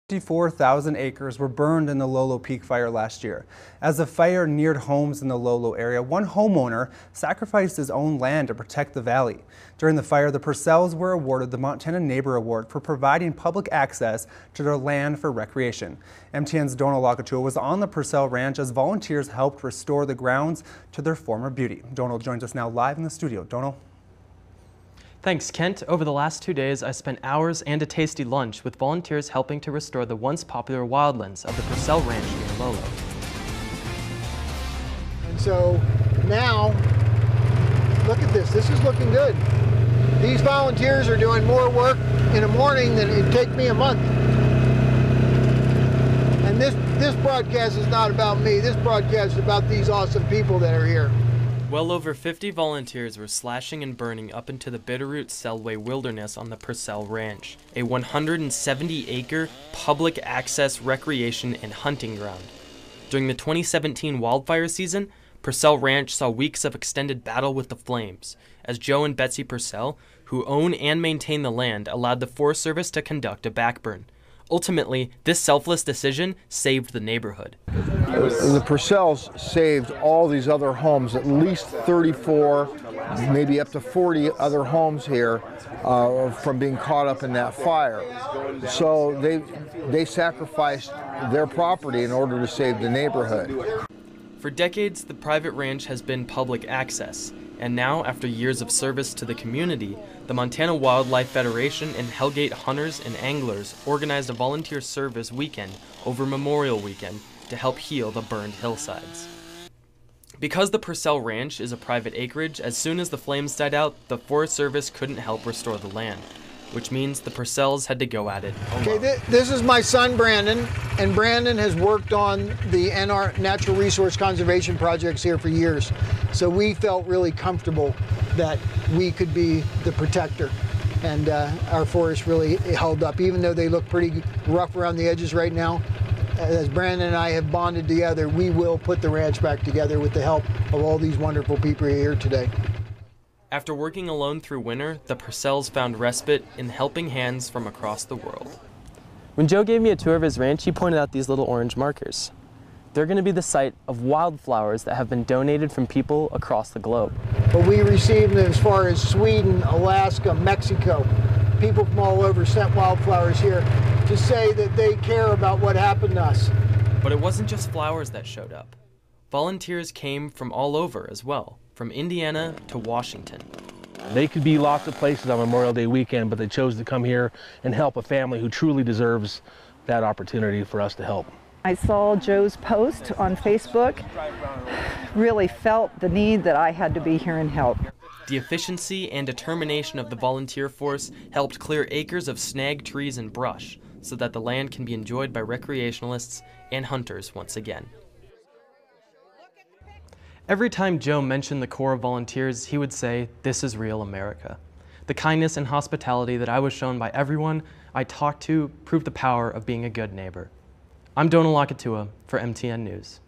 54,000 acres were burned in the Lolo Peak Fire last year. As the fire neared homes in the Lolo area, one homeowner sacrificed his own land to protect the valley. During the fire, the Purcells were awarded the Montana Neighbor Award for providing public access to their land for recreation. MTN's Lolo was on the Purcell Ranch as volunteers helped restore the grounds to their former beauty. Lolo joins us now live in the studio. Lolo. Thanks, Kent. Over the last 2 days, I spent hours and a tasty lunch with volunteers helping to restore the once popular wildlands of the Purcell Ranch near Lolo. And so now, look at this. This is looking good. These volunteers are doing more work in a morning than it'd take me a month. And this broadcast is not about me. This broadcast is about these awesome people that are here. Well over 50 volunteers were slashing and burning up into the Bitterroot Selway Wilderness on the Purcell Ranch, a 170-acre public access recreation and hunting ground. During the 2017 wildfire season, Purcell Ranch saw weeks of extended battle with the flames, as Joe and Betsy Purcell, who own and maintain the land, allowed the Forest Service to conduct a backburn. Ultimately, this selfless decision saved the neighborhood. The Purcells saved all these other homes, at least 34, maybe up to 40 other homes here from being caught up in that fire. So they sacrificed their property in order to save the neighborhood. For decades, the private ranch has been public access. And now, after years of service to the community, the Montana Wildlife Federation and Hellgate Hunters and Anglers organized a volunteer service weekend over Memorial Weekend to help heal the burned hillsides. Because the Purcell Ranch is a private acreage, as soon as the flames died out, the Forest Service couldn't help restore the land, which means the Purcells had to go at it alone. Okay, this is my son Brandon, and Brandon has worked on the natural resource conservation projects here for years. So we felt really comfortable that we could be the protector, and our forest really held up, even though they look pretty rough around the edges right now. As Brandon and I have bonded together, we will put the ranch back together with the help of all these wonderful people here today. After working alone through winter, the Purcells found respite in helping hands from across the world. When Joe gave me a tour of his ranch, he pointed out these little orange markers. They're going to be the site of wildflowers that have been donated from people across the globe. But we received them as far as Sweden, Alaska, Mexico. People from all over sent wildflowers here to say that they care about what happened to us. But it wasn't just flowers that showed up. Volunteers came from all over as well, from Indiana to Washington. They could be lots of places on Memorial Day weekend, but they chose to come here and help a family who truly deserves that opportunity for us to help. I saw Joe's post on Facebook, really felt the need that I had to be here and help. The efficiency and determination of the volunteer force helped clear acres of snag trees and brush so that the land can be enjoyed by recreationalists and hunters once again. Every time Joe mentioned the Corps of Volunteers, he would say, "This is real America." The kindness and hospitality that I was shown by everyone I talked to proved the power of being a good neighbor. I'm Lolo Peak Fire for MTN News.